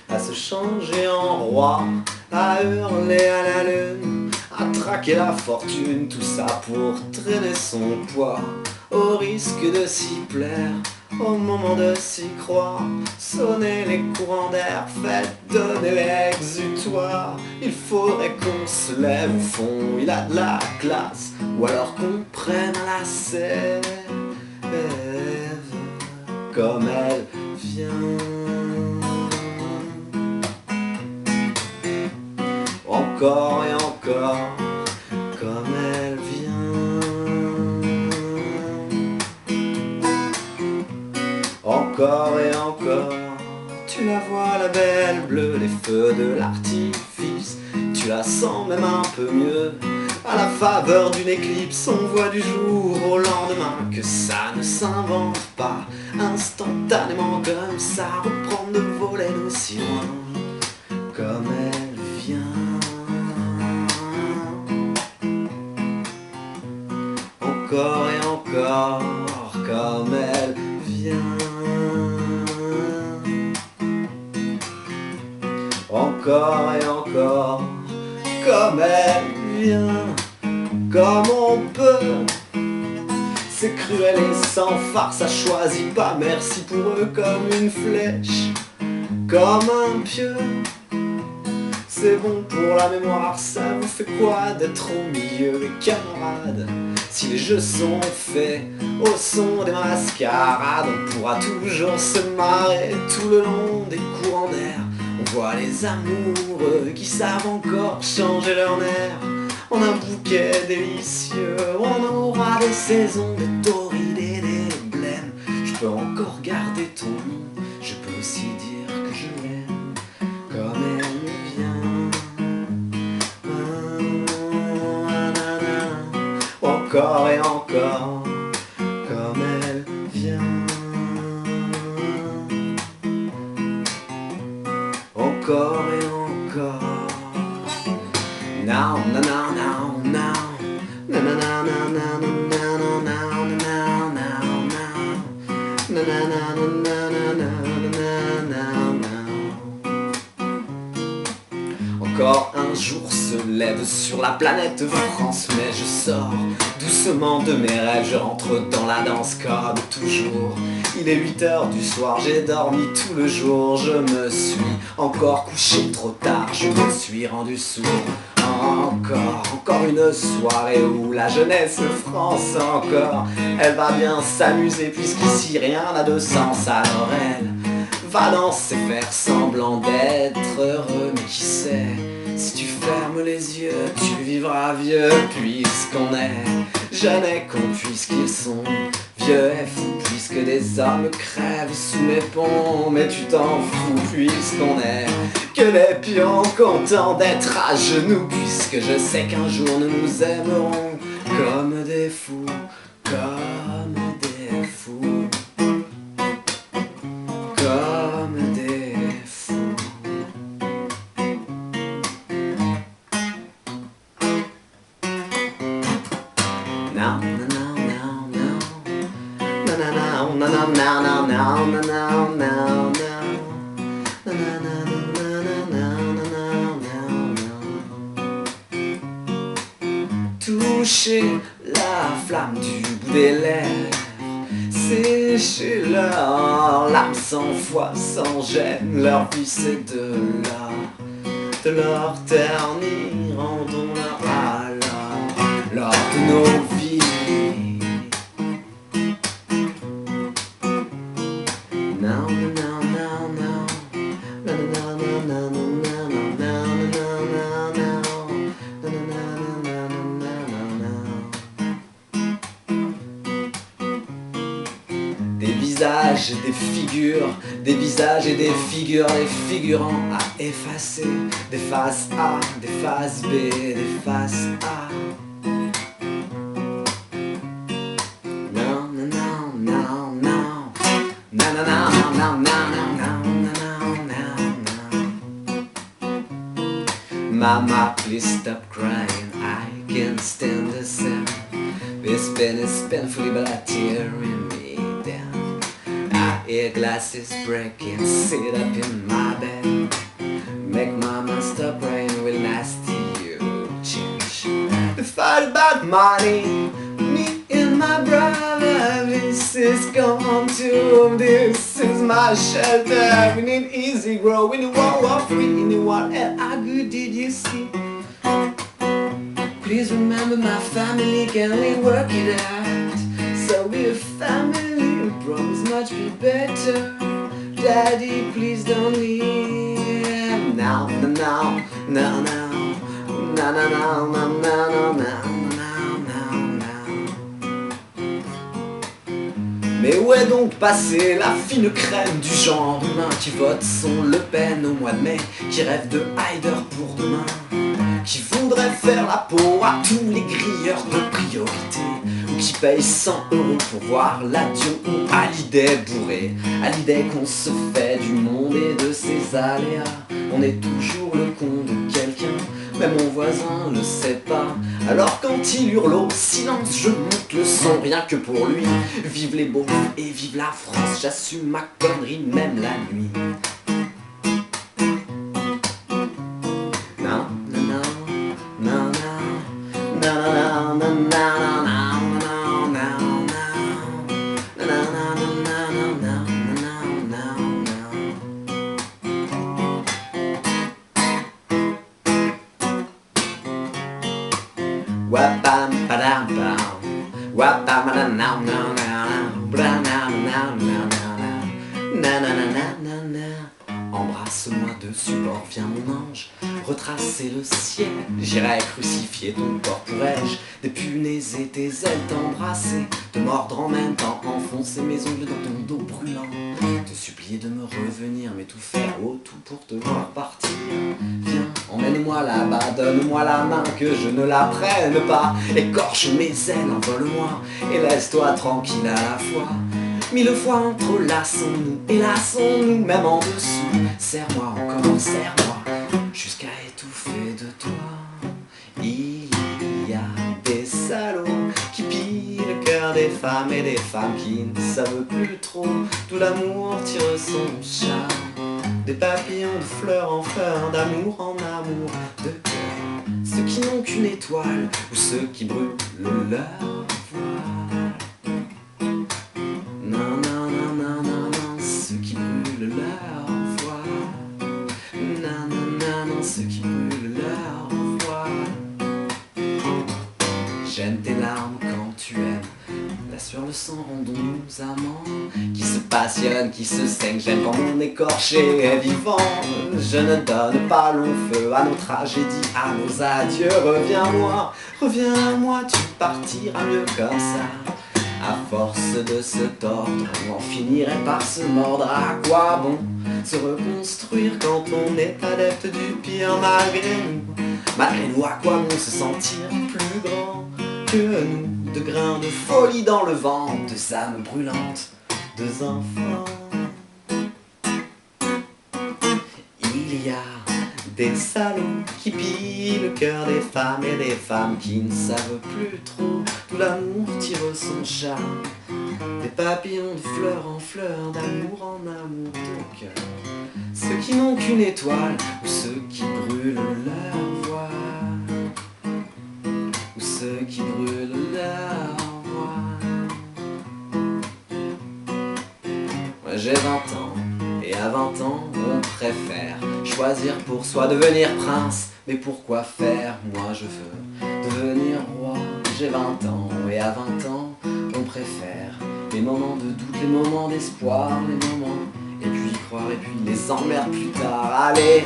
À se changer en roi, à hurler à la lune, à traquer la fortune, tout ça pour traîner son poids, au risque de s'y plaire, au moment de s'y croire, sonner les courants d'air, faites donner l'exutoire. Il faudrait qu'on se lève au fond, il a de la classe, ou alors qu'on prenne à la sève, comme elle vient. Encore et encore, comme elle vient. Encore et encore, tu la vois la belle bleue, les feux de l'artifice, tu la sens même un peu mieux. À la faveur d'une éclipse, on voit du jour au lendemain que ça ne s'invente pas instantanément comme ça, reprendre de voler d'aussi loin, comme elle vient. Encore et encore, comme elle vient. Encore et encore, comme elle vient. Comme on peut, c'est cruel et sans farce, ça choisit pas, merci pour eux, comme une flèche, comme un pieu. C'est bon pour la mémoire, ça vous fait quoi d'être au milieu, les camarades? Si les jeux sont faits au son des mascarades, on pourra toujours se marrer tout le long des courants d'air. On voit les amoureux qui savent encore changer leur nerf. En un bouquet délicieux, on aura des saisons, des torrides et des blêmes. Je peux encore garder ton nom, je peux aussi dire que je l'aime, comme elle vient. Encore et encore, comme elle vient. Encore et encore. Now, now, now, now, now. Na na na na na na na na na na na na. Encore un jour se lève sur la planète France, mais je sors doucement de mes rêves, je rentre dans la danse comme toujours. Il est 8h du soir, j'ai dormi tout le jour, je me suis encore couché trop tard, je me suis rendu sourd. Encore une soirée où la jeunesse France encore, elle va bien s'amuser puisqu'ici rien n'a de sens, alors elle va danser, faire semblant d'être heureux, mais qui sait, si tu fermes les yeux, tu vivras vieux, puisqu'on est jeunes et cons, puisqu'ils sont vieux et fous, puisque des hommes crèvent sous les ponts, mais tu t'en fous, puisqu'on est que des pions contents d'être à genoux, puisque je sais qu'un jour nous nous aimerons comme des fous, comme des fous, comme des fous. Now, now, now, now, now, now, now, now, now, now, now, now, now. Toucher la flamme du bout des lèvres, sécher leur larmes sans foi, sans gêne, leur vie c'est de l'or ternir, rendons-leur alors l'or de nos vies. Now, now, now, now, now, now, now, now, now, now, now. Des visages, des figures, des visages et des figures, des figurants à effacer, des faces A, des faces B, des faces A. Non, non, non, non, non, non, non, non, non, non, non, non, non, non, non. Mama, please stop crying, I can't stand the sound. This pain is painfully but tearing me down. I hear glasses breaking, sit up in my bed. Make mama stop crying, will nasty you change. The fight about money, me and my brother. This is come to, this is my shelter. We need easy grow in the world of free. In the world, and how good did you see? Please remember my family, can we work it out? So we're a family, we promise much be better. Daddy, please don't leave. Now, now, now, now, now, now, now, now, now, now, now. Mais où est donc passée la fine crème du genre humain qui vote son Le Pen au mois de mai, qui rêve de Haider pour demain, qui voudrait faire la peau à tous les grilleurs de priorité, ou qui paye 100 € pour voir l'avion, ou à l'idée bourrée, à l'idée qu'on se fait du monde et de ses aléas. On est toujours le con de quelqu'un, même mon voisin ne sait pas. Alors quand il hurle au silence, je monte le son rien que pour lui. Vive les beaux et vive la France, j'assume ma connerie même la nuit. Non, non, non, non, non, non, non, non, non, non. Wapam padam pam, wapam now now now, bra now now now now, na na na na na na. Embrasse-moi dessus, bord, viens mon ange, retracer le ciel. J'irai crucifier ton corps, pourrais-je des punaises et tes ailes t'embrasser, te mordre en même temps, enfoncer mes ongles dans ton dos brûlant, te supplier de me revenir, mais tout faire au tout pour te voir partir. Viens, emmène-moi là-bas, donne-moi la main que je ne la prenne pas, écorche mes ailes, envole-moi et laisse-toi tranquille à la fois. 1000 fois entrelaçons-nous, hélaçons-nous même en dessous. Serre-moi encore, serre-moi, jusqu'à étouffer de toi. Il y a des salauds qui pillent le cœur des femmes et des femmes qui ne savent plus trop d'où l'amour tire son charme. Des papillons de fleurs en fleurs, d'amour en amour, de cœur. Ceux qui n'ont qu'une étoile ou ceux qui brûlent leur voile. Non, non, non, non, non, non, ceux qui brûlent leur voile. Non, non, non, non, ceux qui brûlent leur voile. J'aime tes larmes quand tu aimes, la sueur, le sang rendons-nous amants, qui se passionnent, qui se saignent. J'aime quand mon écorché est vivant. Je ne donne pas long feu à nos tragédies, à nos adieux. Reviens-moi, reviens-moi, tu partiras mieux comme ça. À force de se tordre, on finirait par se mordre. À quoi bon se reconstruire quand on est adepte du pire malgré nous? Malgré nous, à quoi bon se sentir plus grand que nous? De grains de folie dans le vent, deux âmes brûlantes, deux enfants. Il y a des salauds qui pillent le cœur des femmes et des femmes qui ne savent plus trop d'où l'amour tire son charme. Des papillons de fleurs en fleurs, d'amour en amour de cœur. Ceux qui n'ont qu'une étoile ou ceux qui brûlent leur voile, ou ceux qui brûlent leur voile. Moi j'ai 20 ans et à 20 ans on préfère choisir pour soi devenir prince. Mais pourquoi faire? Moi je veux devenir roi. J'ai 20 ans et à 20 ans on préfère les moments de doute, les moments d'espoir, les moments et puis croire et puis les emmerdes plus tard. Allez,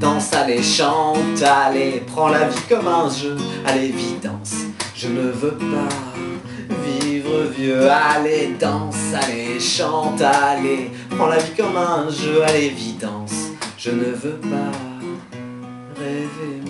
danse, allez, chante, allez, prends la vie comme un jeu. Allez, vite, danse, je ne veux pas vivre vieux. Allez, danse, allez, chante, allez, prends la vie comme un jeu. Allez, vite, danse, je ne veux pas rêver.